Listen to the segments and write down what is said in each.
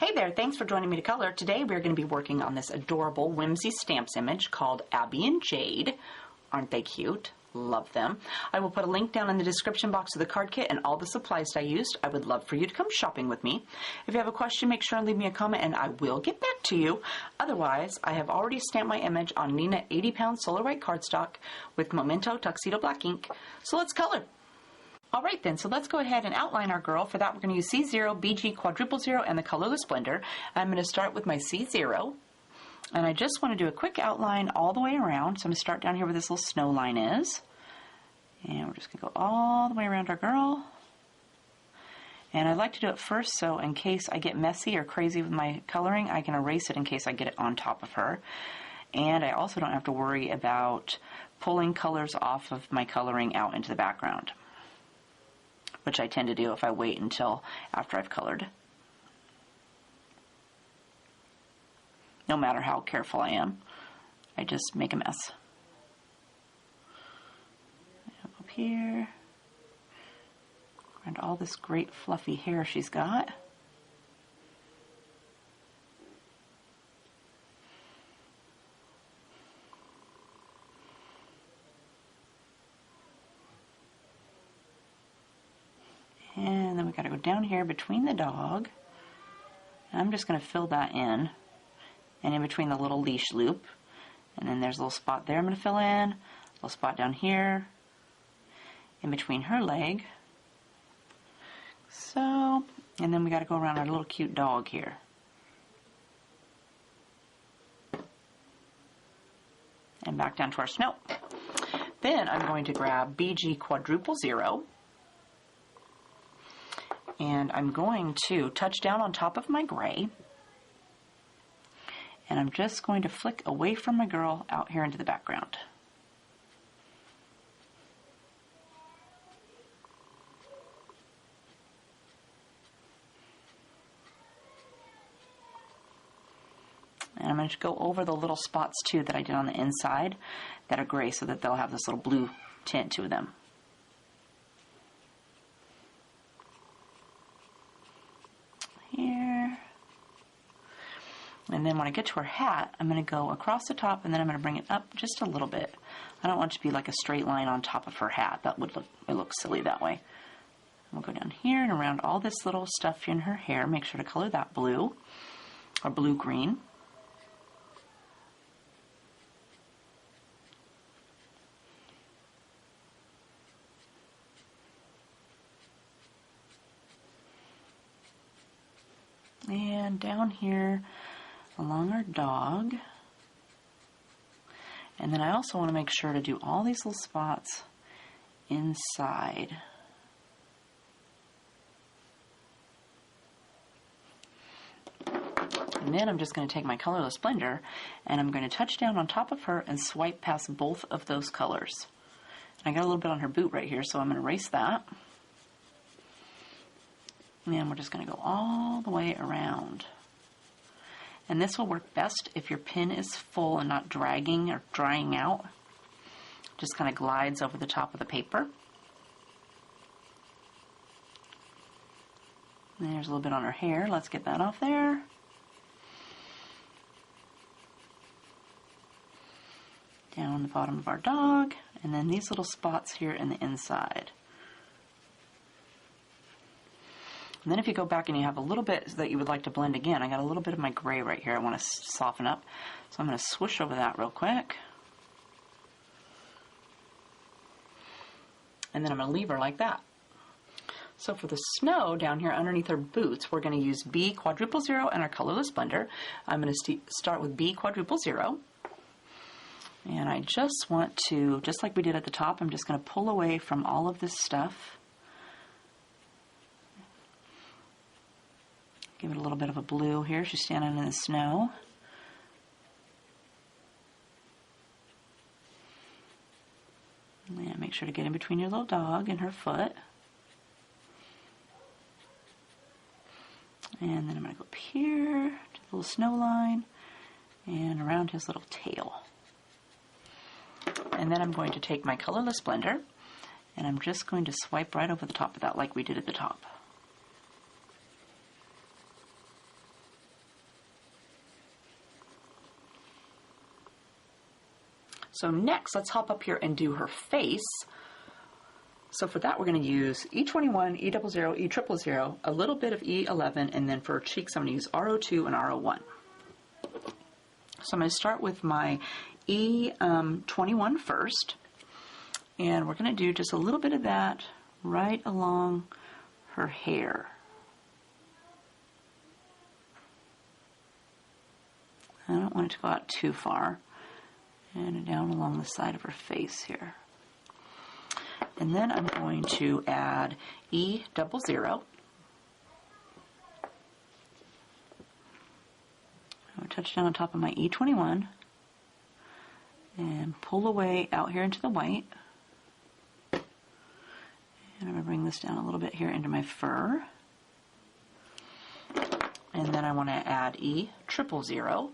Hey there, thanks for joining me to color. Today we're going to be working on this adorable Whimsy Stamps image called Abby and Jade. Aren't they cute? Love them. I will put a link down in the description box of the card kit and all the supplies I used. I would love for you to come shopping with me. If you have a question, make sure and leave me a comment and I will get back to you. Otherwise, I have already stamped my image on Nina 80-pound Solar White cardstock with Memento Tuxedo Black ink. So let's color. Alright then, so let's go ahead and outline our girl. For that we're going to use C0, BG, quadruple 0, and the colorless blender. I'm going to start with my C0, and I just want to do a quick outline all the way around. So I'm going to start down here where this little snow line is. And we're just going to go all the way around our girl. And I like to do it first so in case I get messy or crazy with my coloring, I can erase it in case I get it on top of her. And I also don't have to worry about pulling colors off of my coloring out into the background, which I tend to do if I wait until after I've colored. No matter how careful I am, I just make a mess. Up here, and all this great fluffy hair she's got. And then we got to go down here between the dog. And I'm just going to fill that in. And in between the little leash loop. And then there's a little spot there I'm going to fill in. A little spot down here. In between her leg. So, and then we got to go around our little cute dog here. And back down to our snow. Then I'm going to grab BG quadruple 0. And I'm going to touch down on top of my gray. And I'm just going to flick away from my girl out here into the background. And I'm going to go over the little spots too that I did on the inside that are gray so that they'll have this little blue tint to them. Here. And then when I get to her hat, I'm going to go across the top and then I'm going to bring it up just a little bit. I don't want it to be like a straight line on top of her hat. That would look silly that way. We'll go down here and around all this little stuff in her hair. Make sure to color that blue or blue-green. And down here along our dog. And then I also want to make sure to do all these little spots inside. And then I'm just going to take my colorless blender and I'm going to touch down on top of her and swipe past both of those colors. And I got a little bit on her boot right here, so I'm going to erase that. And we're just going to go all the way around. And this will work best if your pin is full and not dragging or drying out. Just kind of glides over the top of the paper. And there's a little bit on her hair. Let's get that off there. Down the bottom of our dog. And then these little spots here in the inside. And then if you go back and you have a little bit that you would like to blend again, I got a little bit of my gray right here I want to soften up. So I'm going to swoosh over that real quick. And then I'm going to leave her like that. So for the snow down here underneath her boots, we're going to use B quadruple 0 and our colorless blender. I'm going to start with B quadruple 0. And I just want to, just like we did at the top, I'm just going to pull away from all of this stuff. Give it a little bit of a blue here. She's standing in the snow. And make sure to get in between your little dog and her foot. And then I'm going to go up here to the little snow line and around his little tail. And then I'm going to take my colorless blender and I'm just going to swipe right over the top of that like we did at the top. So next, let's hop up here and do her face. So for that, we're going to use E21, E00, E000, a little bit of E11, and then for her cheeks, I'm going to use R02 and R01. So I'm going to start with my E21 first, and we're going to do just a little bit of that right along her hair. I don't want it to go out too far, and down along the side of her face here. And then I'm going to add E00. I'll touch down on top of my E21 and pull away out here into the white. And I'm going to bring this down a little bit here into my fur. And then I want to add E000.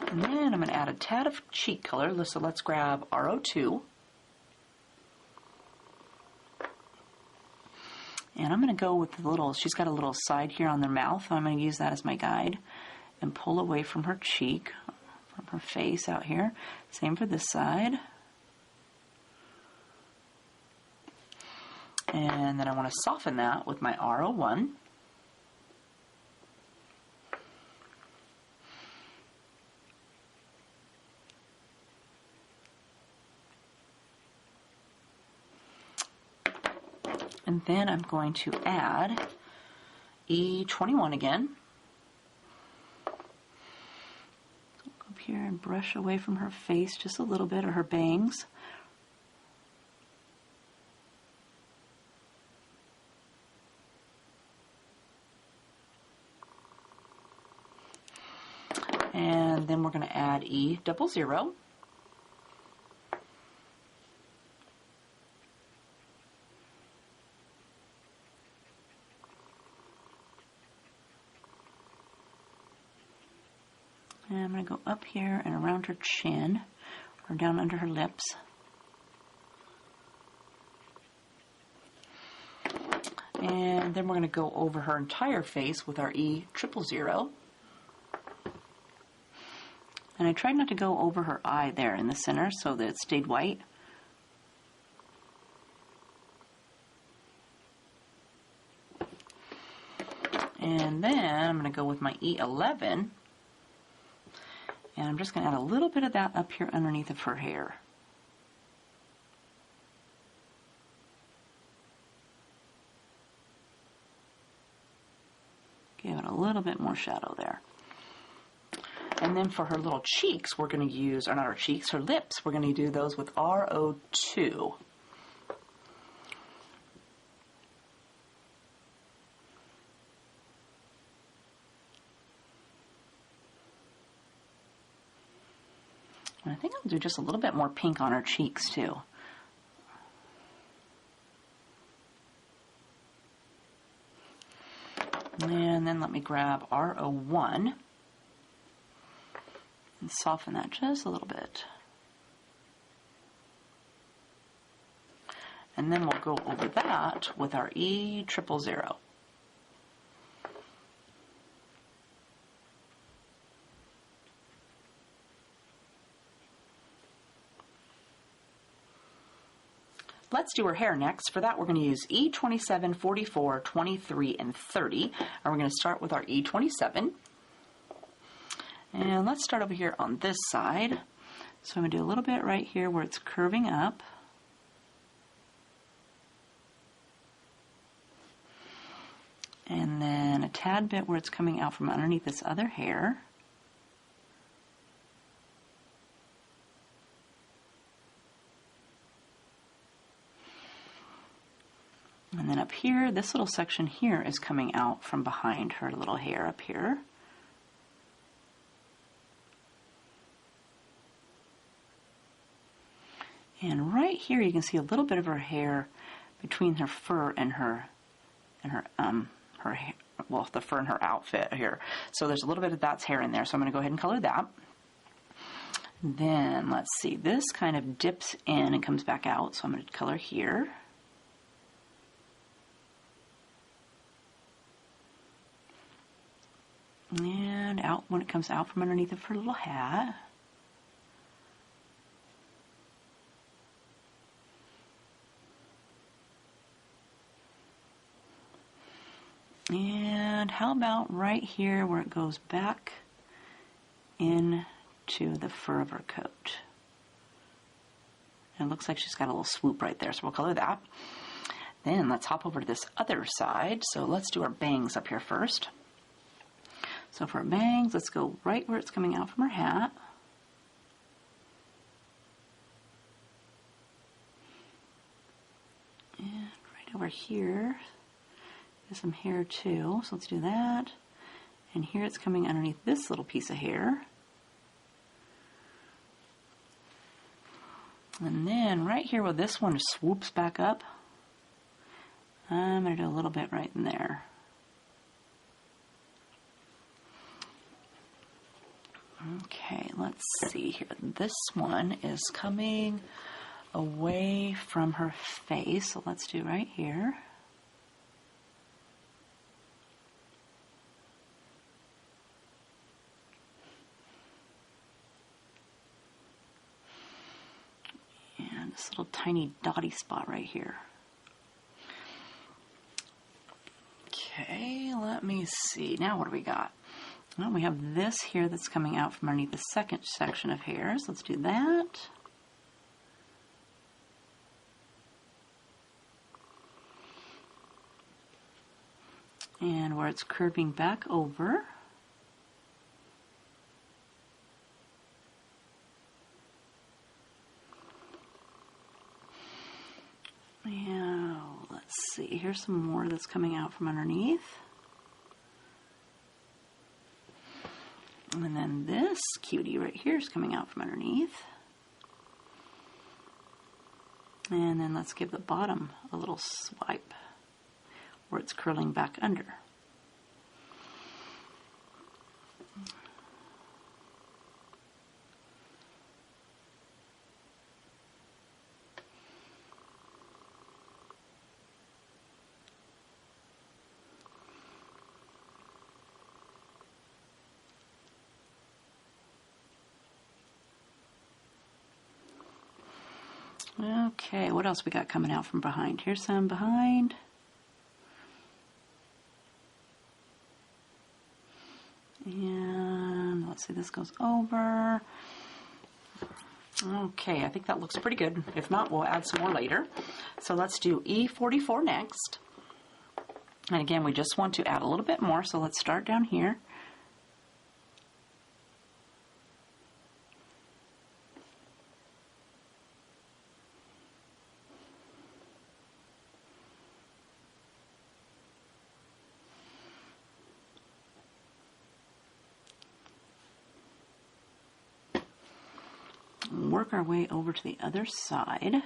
And then I'm going to add a tad of cheek color, so let's grab R02. And I'm going to go with the little, she's got a little side here on their mouth, so I'm going to use that as my guide and pull away from her cheek, from her face out here. Same for this side. And then I want to soften that with my R01. And then I'm going to add E21 again. Go up here and brush away from her face just a little bit, or her bangs. And then we're going to add E00. And I'm going to go up here and around her chin, or down under her lips. And then we're going to go over her entire face with our E000. And I tried not to go over her eye there in the center so that it stayed white. And then I'm going to go with my E11. And I'm just going to add a little bit of that up here underneath of her hair. Give it a little bit more shadow there. And then for her little cheeks, we're going to use, or not her cheeks, her lips, we're going to do those with R02. And I think I'll do just a little bit more pink on her cheeks too. And then let me grab R01 and soften that just a little bit. And then we'll go over that with our E000. Let's do her hair next. For that, we're going to use E27, 44, 23, and 30. And we're going to start with our E27. And let's start over here on this side. So I'm going to do a little bit right here where it's curving up. And then a tad bit where it's coming out from underneath this other hair. And then up here, this little section here is coming out from behind her little hair up here. And right here you can see a little bit of her hair between her fur and her hair, well, the fur and her outfit here. So there's a little bit of that's hair in there. So I'm going to go ahead and color that. Then let's see, this kind of dips in and comes back out. So I'm going to color here. And out when it comes out from underneath of her little hat. And how about right here where it goes back into the fur of her coat? And it looks like she's got a little swoop right there, so we'll color that. Then let's hop over to this other side. So let's do our bangs up here first. So for our bangs, let's go right where it's coming out from her hat. And right over here. Some hair too, so let's do that. And here it's coming underneath this little piece of hair. And then right here where this one swoops back up, I'm going to do a little bit right in there. Okay, let's see here. This one is coming away from her face, so let's do right here. This little tiny dotty spot right here. Okay, let me see. Now what do we got? Well, we have this here that's coming out from underneath the second section of hair. So let's do that. And where it's curving back over. Now, let's see, here's some more that's coming out from underneath. And then this cutie right here is coming out from underneath. And then let's give the bottom a little swipe where it's curling back under. Okay, what else we got coming out from behind? Here's some behind. And let's see, this goes over. Okay, I think that looks pretty good. If not, we'll add some more later. So let's do E44 next. And again, we just want to add a little bit more, so let's start down here. Work our way over to the other side.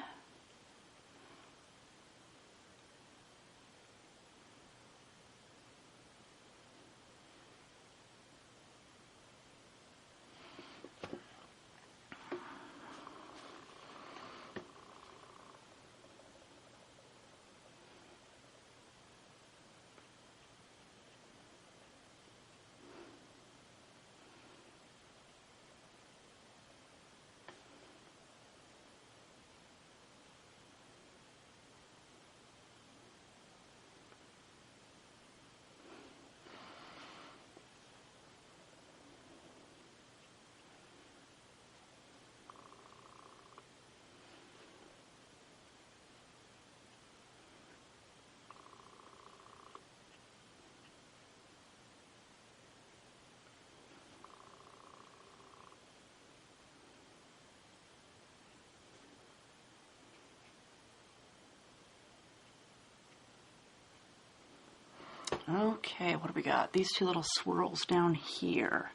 Okay, what do we got? These two little swirls down here.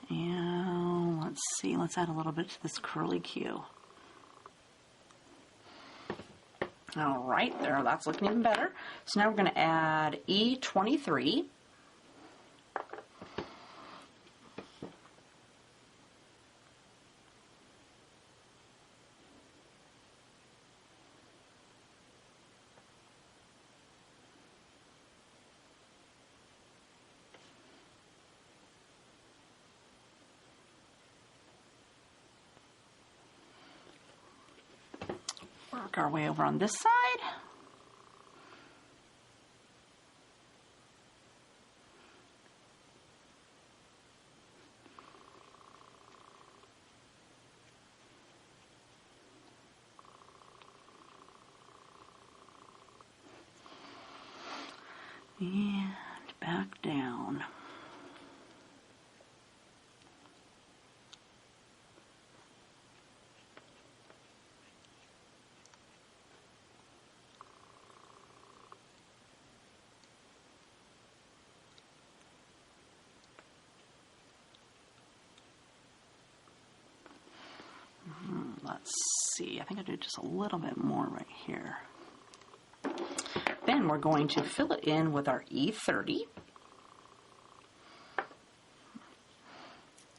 And let's see, let's add a little bit to this curly Q. All right, there, that's looking even better. So now we're going to add E23. work our way over on this side. And back down. Let's see, I think I'll do just a little bit more right here. Then we're going to fill it in with our E30.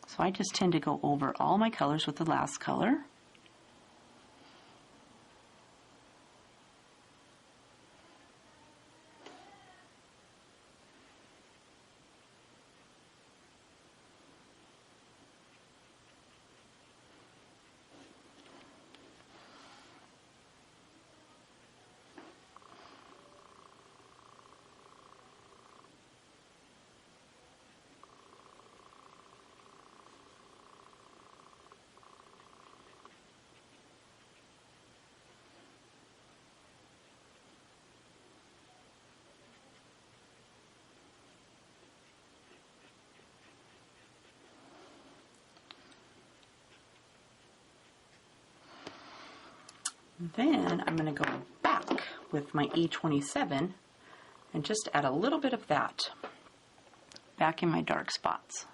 So I just tend to go over all my colors with the last color. Then I'm going to go back with my E27 and just add a little bit of that back in my dark spots.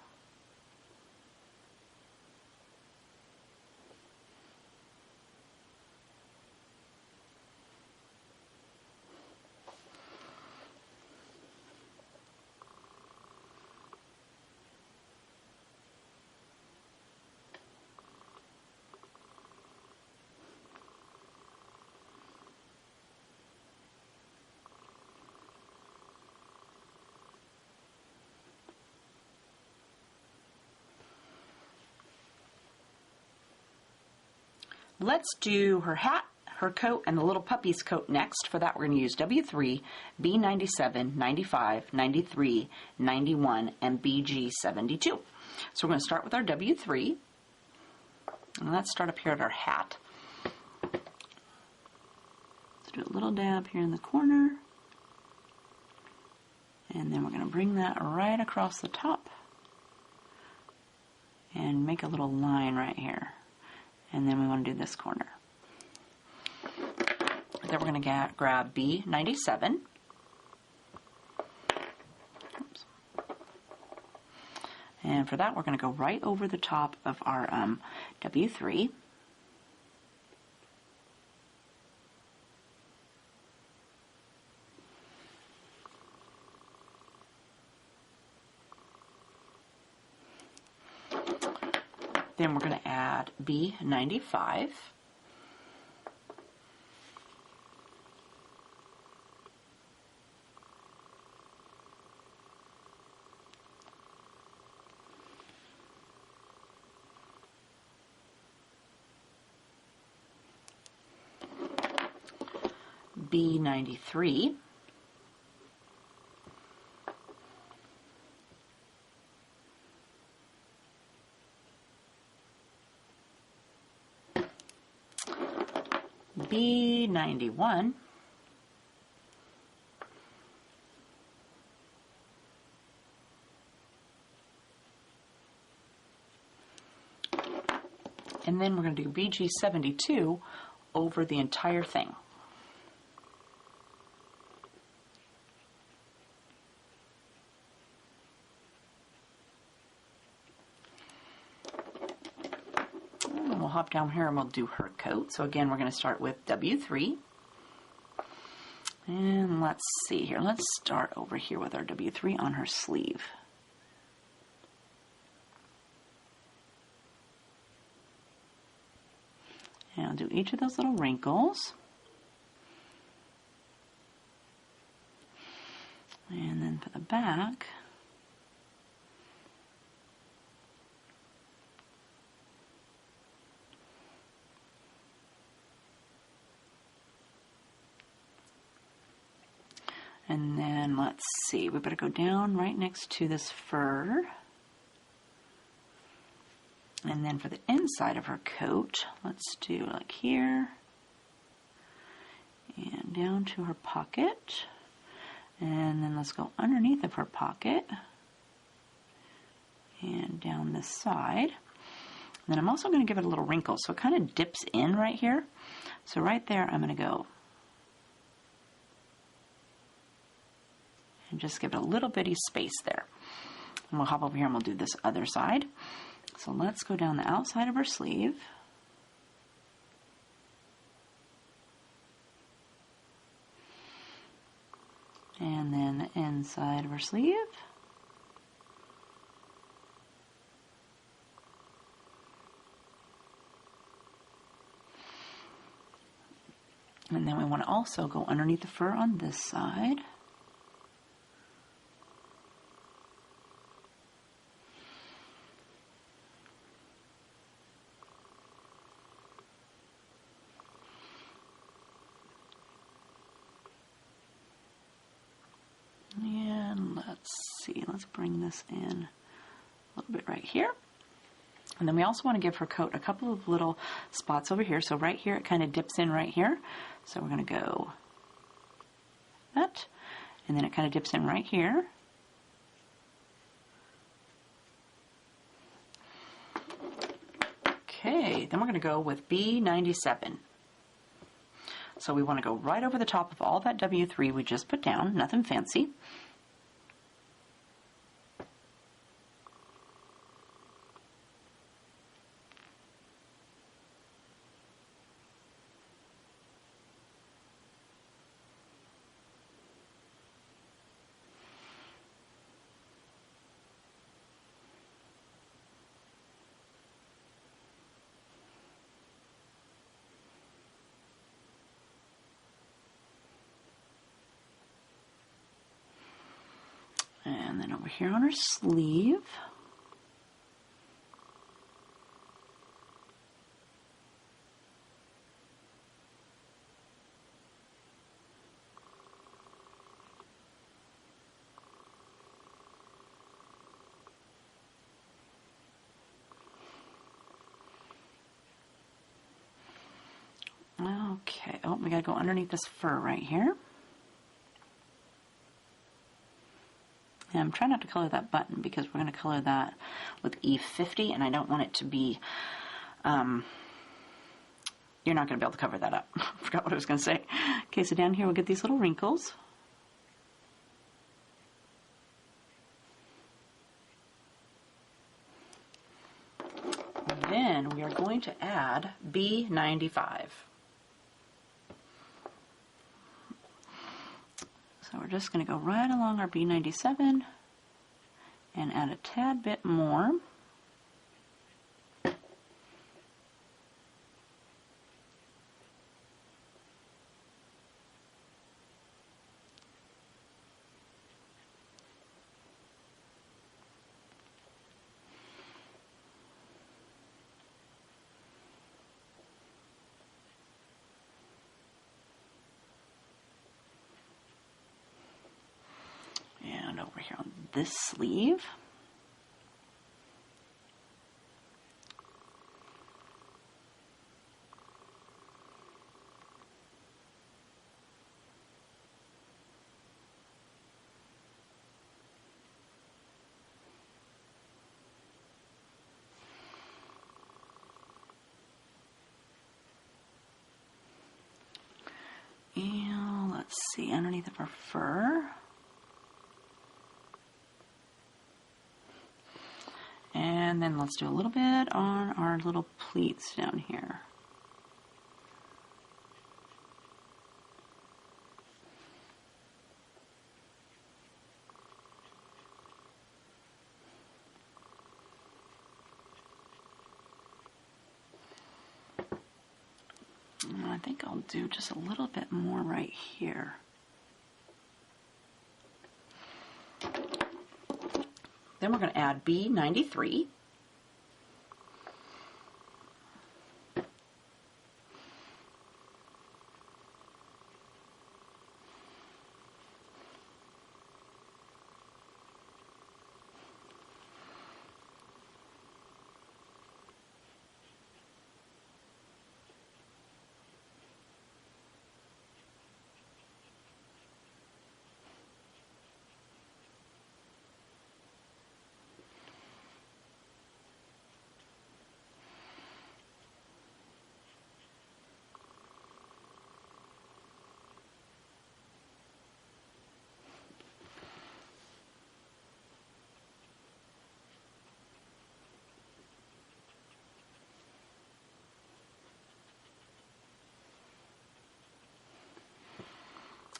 Let's do her hat, her coat, and the little puppy's coat next. For that, we're going to use W3, B97, 95, 93, 91, and BG72. So we're going to start with our W3. And let's start up here at our hat. Let's do a little dab here in the corner. And then we're going to bring that right across the top. And make a little line right here. And then we want to do this corner. Then we're going to grab B97. Oops. And for that, we're going to go right over the top of our W3. Then we're going to add B95. B93. B91, and then we're going to do BG72 over the entire thing. We'll hop down here and we'll do her coat. So again, we're going to start with W3. And let's see here. Let's start over here with our W3 on her sleeve. And I'll do each of those little wrinkles. And then for the back, And then let's see, we better go down right next to this fur. And then for the inside of her coat, let's do like here and down to her pocket. And then let's go underneath of her pocket and down this side. And then I'm also going to give it a little wrinkle, so it kind of dips in right here. So right there, I'm going to go and just give it a little bitty space there. And we'll hop over here and we'll do this other side. So let's go down the outside of her sleeve. And then the inside of her sleeve. And then we want to also go underneath the fur on this side. And let's see, let's bring this in a little bit right here. And then we also want to give her coat a couple of little spots over here. So right here, it kind of dips in right here. So we're going to go that, and then it kind of dips in right here. Okay, then we're going to go with B97. So we want to go right over the top of all that W3 we just put down, nothing fancy. And then over here on her sleeve. Okay, oh, we gotta go underneath this fur right here. And I'm trying not to color that button because we're going to color that with E50, and I don't want it to be, you're not going to be able to cover that up. I forgot what I was going to say. Okay, so down here we'll get these little wrinkles. And then we are going to add B95. So we're just going to go right along our B97 and add a tad bit more. And over here on this sleeve. And let's see, underneath of her fur. And then let's do a little bit on our little pleats down here. And I think I'll do just a little bit more right here. Then we're going to add B93.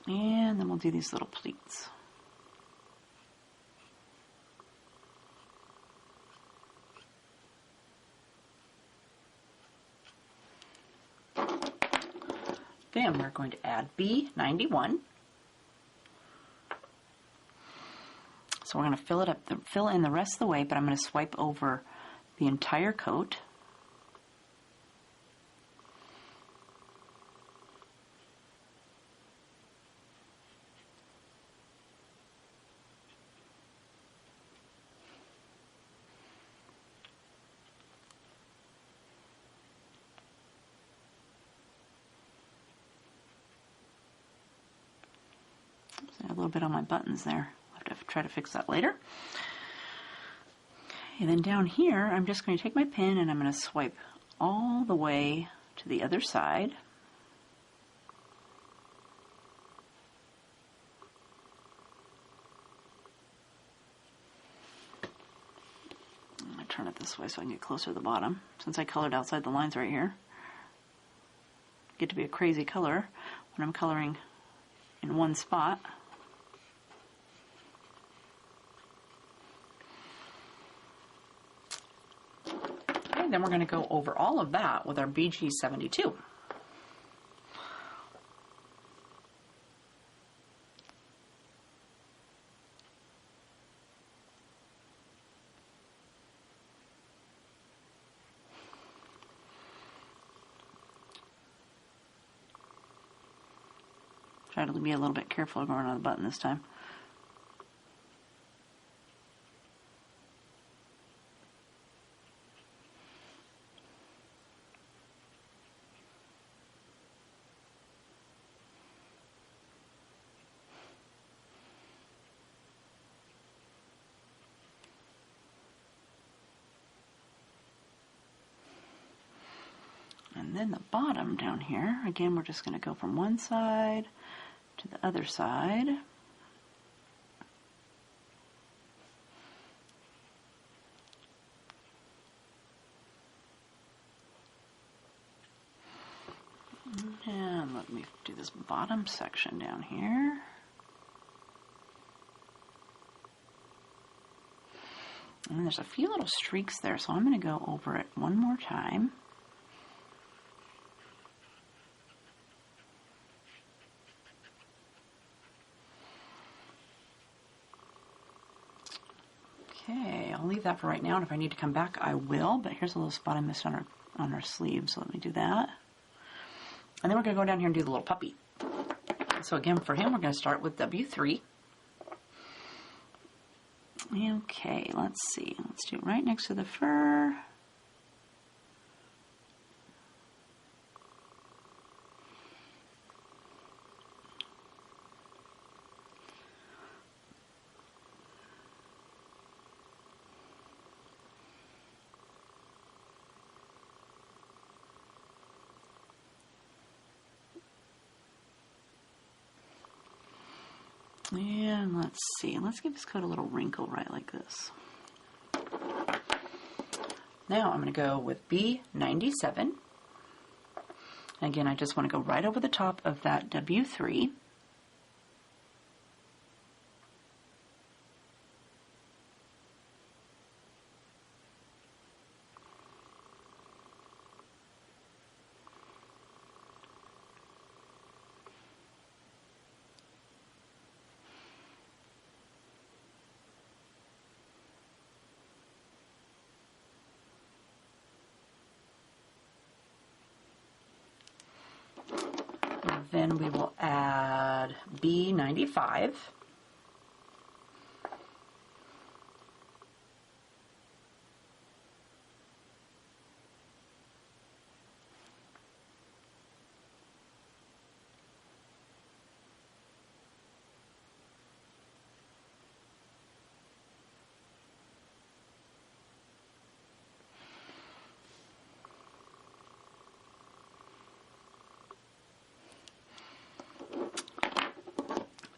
And then we'll do these little pleats. Then we're going to add B91. So we're going to fill in the rest of the way, but I'm going to swipe over the entire coat. A little bit on my buttons there. I'll have to try to fix that later. Okay, then down here, I'm just going to take my pen and I'm going to swipe all the way to the other side. I'm going to turn it this way so I can get closer to the bottom. Since I colored outside the lines right here, get to be a crazy color when I'm coloring in one spot. Okay, then we're going to go over all of that with our BG72. Try to be a little bit careful going on the button this time. And then the bottom down here, again, we're just going to go from one side to the other side. And let me do this bottom section down here. And there's a few little streaks there, so I'm going to go over it one more time. Okay, I'll leave that for right now, and if I need to come back, I will, but here's a little spot I missed on our sleeve, so let me do that. And then we're going to go down here and do the little puppy. So again, for him, we're going to start with W3. Okay, let's see. Let's do it right next to the fur. And let's see, let's give this coat a little wrinkle right like this. Now I'm going to go with B97. Again, I just want to go right over the top of that W3. Then we will add B95.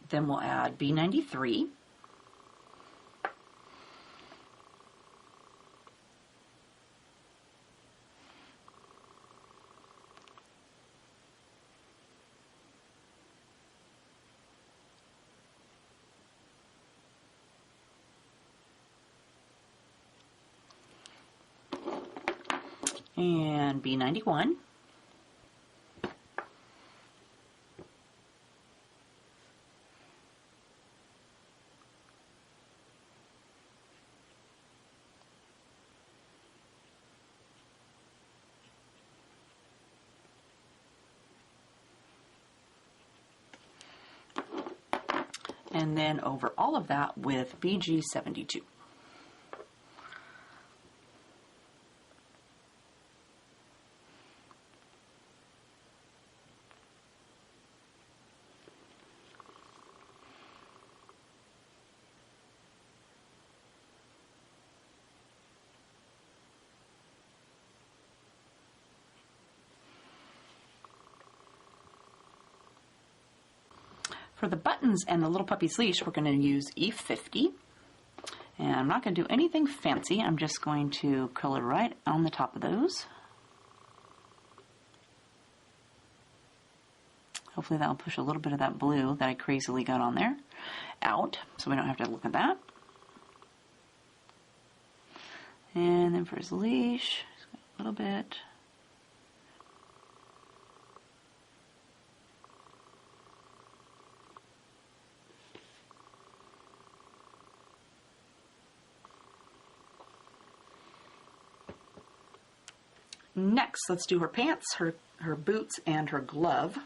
Then we'll add B93. and B91. And then over all of that with BG72. For the buttons and the little puppy's leash, we're going to use E50. And I'm not going to do anything fancy. I'm just going to color right on the top of those. Hopefully that will push a little bit of that blue that I crazily got on there out, so we don't have to look at that. And then for his leash, a little bit. Next, let's do her pants, her boots, and her glove.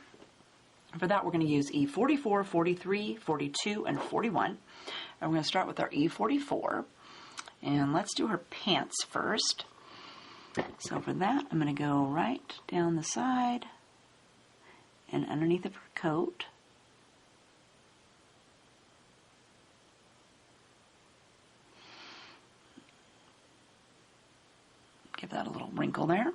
For that, we're going to use E44, 43, 42, and 41. And we're going to start with our E44. And let's do her pants first. So for that, I'm going to go right down the side and underneath of her coat. Give that a little wrinkle there.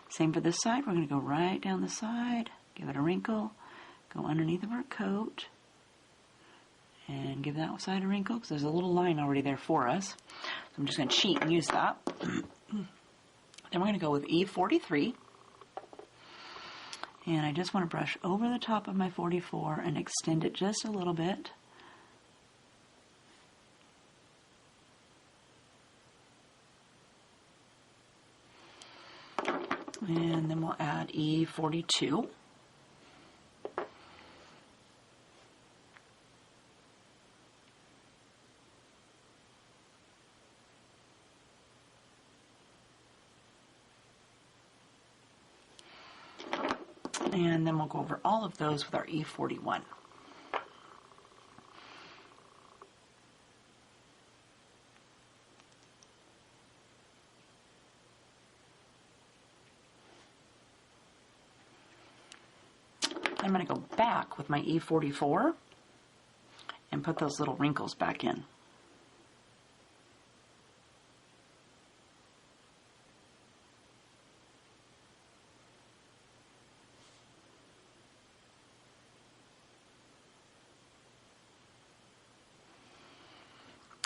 Same for this side. We're going to go right down the side, give it a wrinkle, go underneath of our coat, and give that side a wrinkle because there's a little line already there for us. So I'm just going to cheat and use that. Then we're going to go with E43. And I just want to brush over the top of my 44 and extend it just a little bit. And then we'll add E42. And then we'll go over all of those with our E41. I'm going to go back with my E44 and put those little wrinkles back in.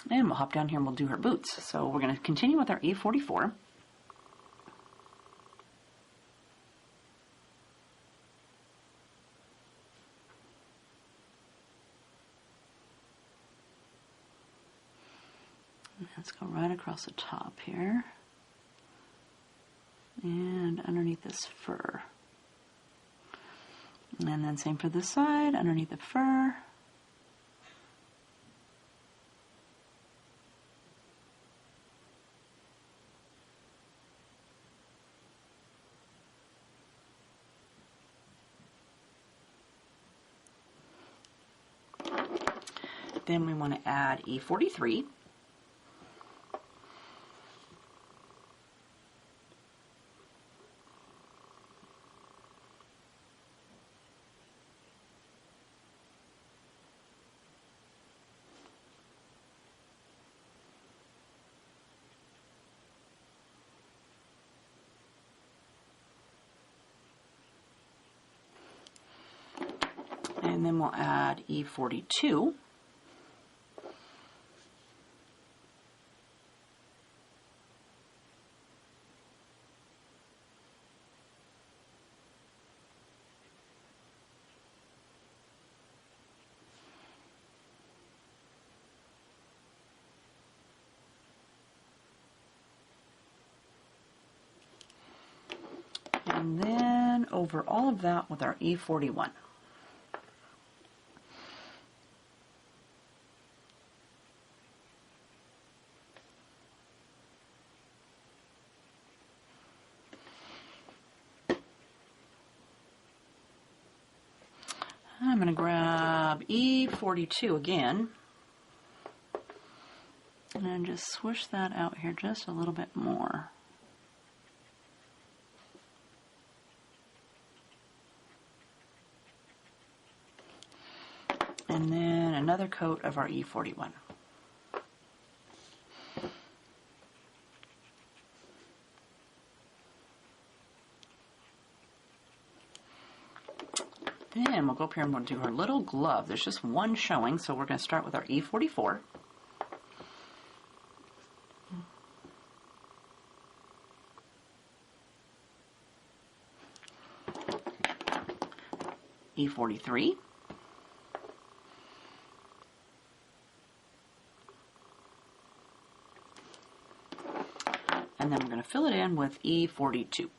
And we'll hop down here and we'll do her boots. So we're going to continue with our E44. Let's go right across the top here and underneath this fur. And then same for this side, underneath the fur. Then we want to add E43. And then we'll add E42. over all of that with our E41. I'm going to grab E42 again and just swish that out here just a little bit more. And then another coat of our E41. Then we'll go up here and we'll do our little glove. There's just one showing, so we're going to start with our E44. E43. And then we're going to fill it in with E42.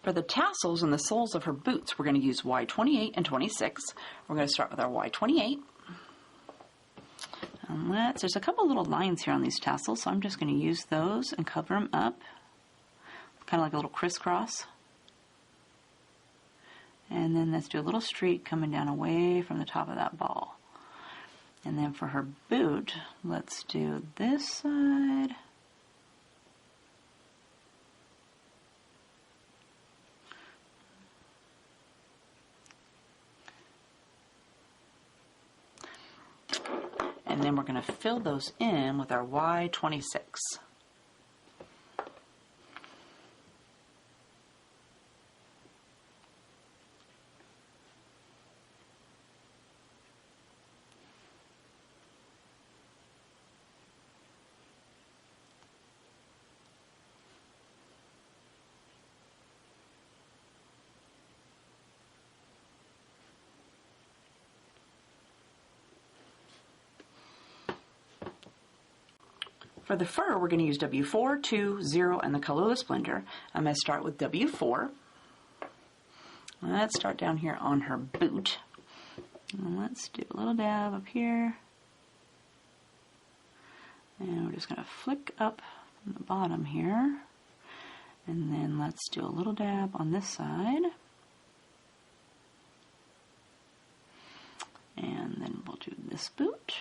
For the tassels and the soles of her boots, we're going to use Y28 and 26. We're going to start with our Y28. And there's a couple little lines here on these tassels, so I'm just going to use those and cover them up, kind of like a little crisscross. And then let's do a little streak coming down away from the top of that ball. And then for her boot, let's do this side. And then we're going to fill those in with our Y26. For the fur, we're going to use W4, 2, 0, and the colorless blender. I'm going to start with W4. Let's start down here on her boot. And let's do a little dab up here. And we're just going to flick up from the bottom here. And then let's do a little dab on this side. And then we'll do this boot.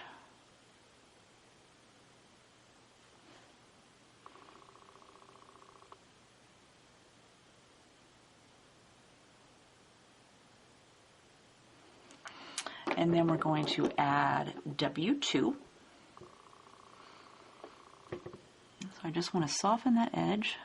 And then we're going to add W2. So I just want to soften that edge.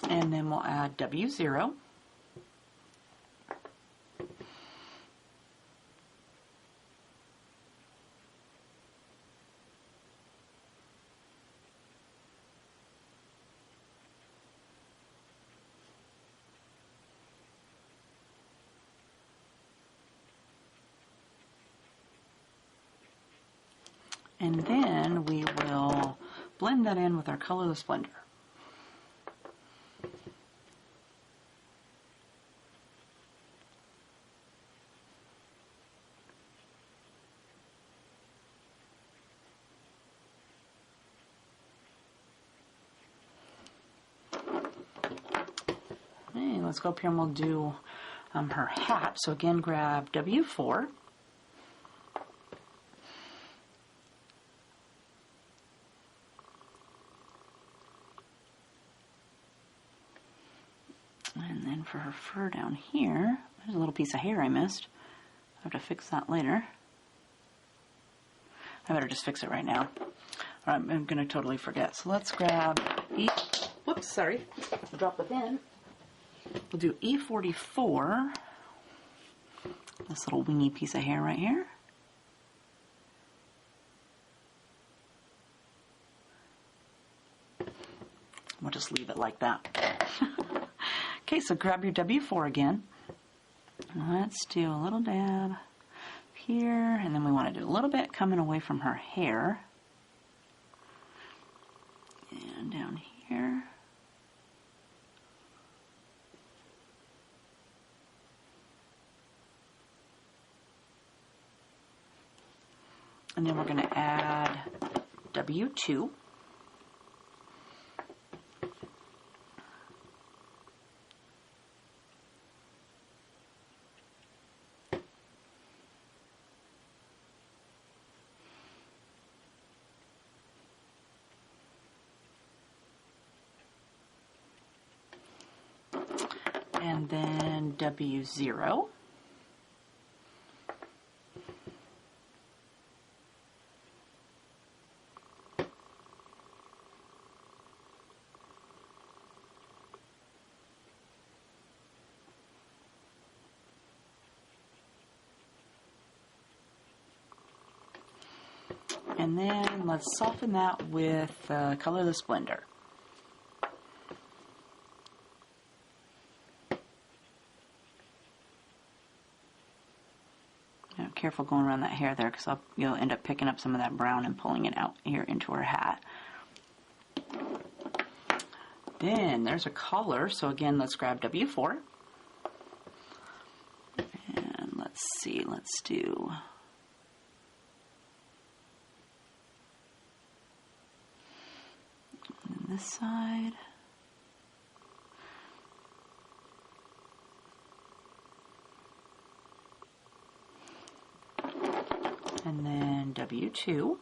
And then we'll add W0. And then we will blend that in with our colorless blender. Okay, let's go up here and we'll do her hat. So again, grab W4. And then for her fur down here, there's a little piece of hair I missed. I have to fix that later. I better just fix it right now. Or I'm going to totally forget. So let's grab whoops, sorry. Drop the pen. We'll do E44, this little wingy piece of hair right here. We'll just leave it like that. Okay, so grab your W4 again. Let's do a little dab here, and then we want to do a little bit coming away from her hair. And down here. And then we're going to add W2. And then W0. And then let's soften that with Colorless Blender. Now, careful going around that hair there, because you'll end up picking up some of that brown and pulling it out here into her hat. Then there's a collar, so again, let's grab W4. And let's see, let's do... this side. And then W2.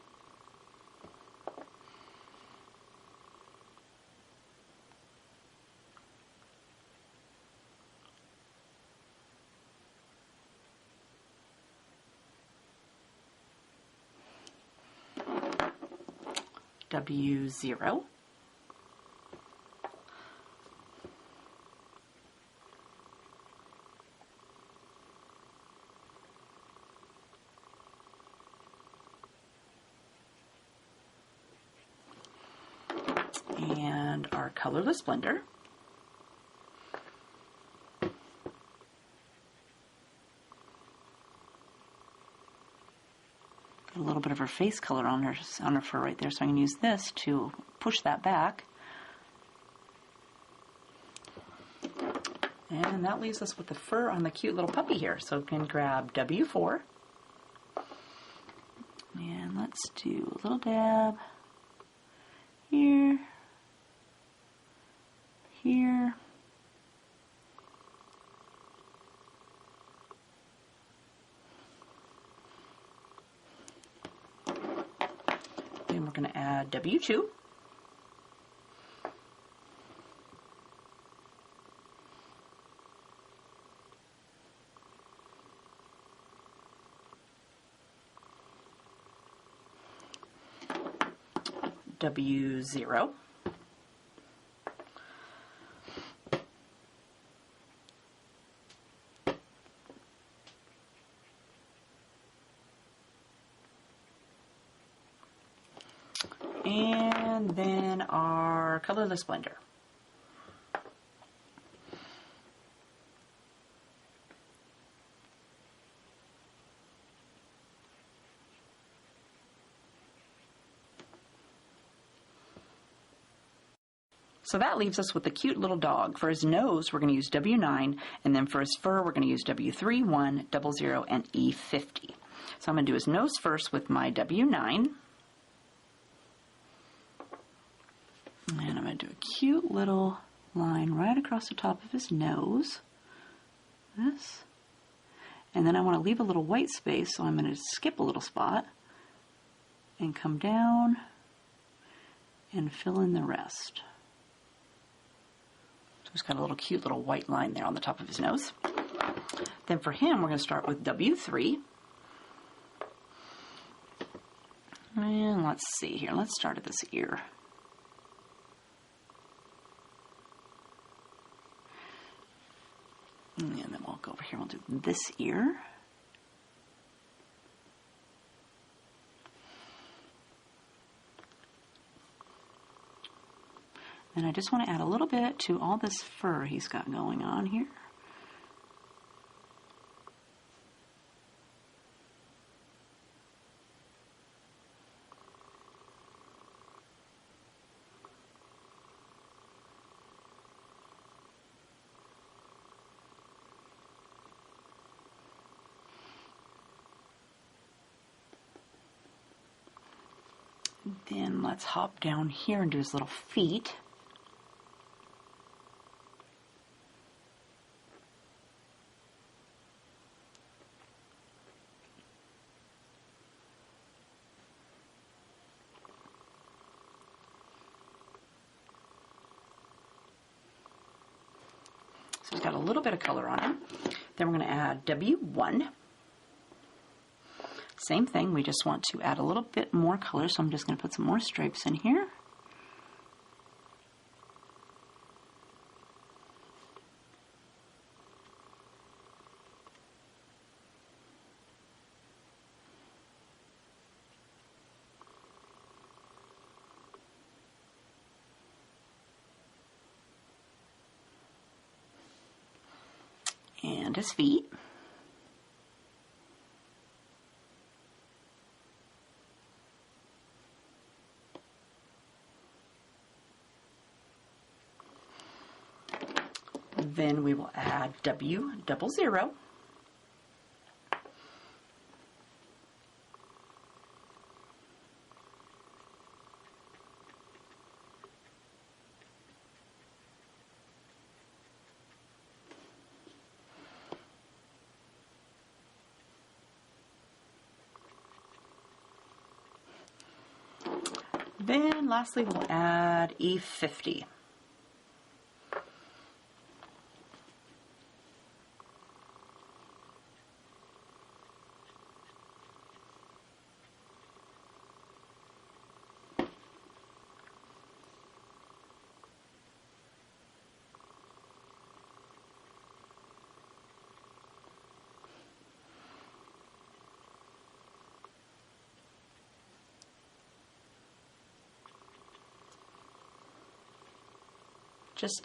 W0. And our Colorless Blender. Got a little bit of her face color on her fur right there, so I can use this to push that back. And that leaves us with the fur on the cute little puppy here. So we can grab W4. And let's do a little dab here. Here. Then we're going to add W2. W0. And then our Colorless Blender. So that leaves us with a cute little dog. For his nose, we're going to use W9, and then for his fur, we're going to use W3, 1, 00, and E50. So I'm going to do his nose first with my W9. And I'm going to do a cute little line right across the top of his nose. This. And then I want to leave a little white space, so I'm going to skip a little spot and come down and fill in the rest. So he's got a little cute little white line there on the top of his nose. Then for him, we're going to start with W3. And let's see here. Let's start at this ear. do this ear. And I just want to add a little bit to all this fur he's got going on here. Then let's hop down here and do his little feet. So we've got a little bit of color on him. Then we're going to add W1. Same thing, we just want to add a little bit more color, so I'm just going to put some more stripes in here. And his feet. Then we will add W00. Then lastly we'll add E50.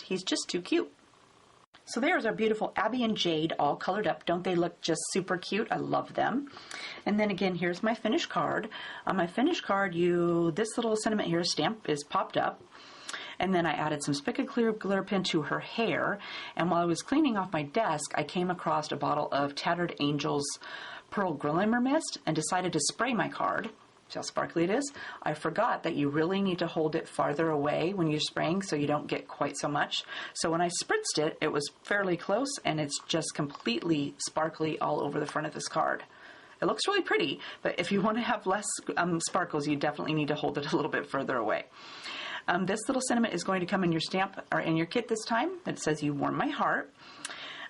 He's just too cute. So there's our beautiful Abby and Jade all colored up. Don't they look just super cute? I love them. And then again, here's my finished card. On my finished card, this little sentiment here stamp is popped up. And then I added some Spica Clear glitter pen to her hair. And while I was cleaning off my desk, I came across a bottle of Tattered Angels Pearl Glimmer Mist and decided to spray my card. See how sparkly it is? I forgot that you really need to hold it farther away when you're spraying so you don't get quite so much. So when I spritzed it, it was fairly close and it's just completely sparkly all over the front of this card. It looks really pretty, but if you want to have less sparkles, you definitely need to hold it a little bit further away. This little sentiment is going to come in your stamp or in your kit this time. It says, "You warm my heart."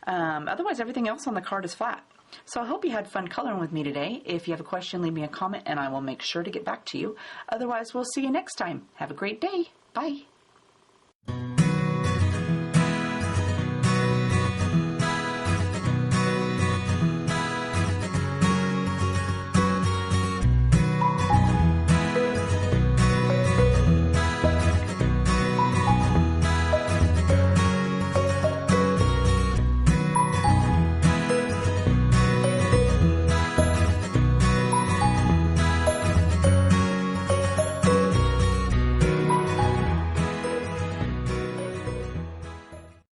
Otherwise, everything else on the card is flat. So I hope you had fun coloring with me today. If you have a question, leave me a comment and I will make sure to get back to you. Otherwise, we'll see you next time. Have a great day. Bye.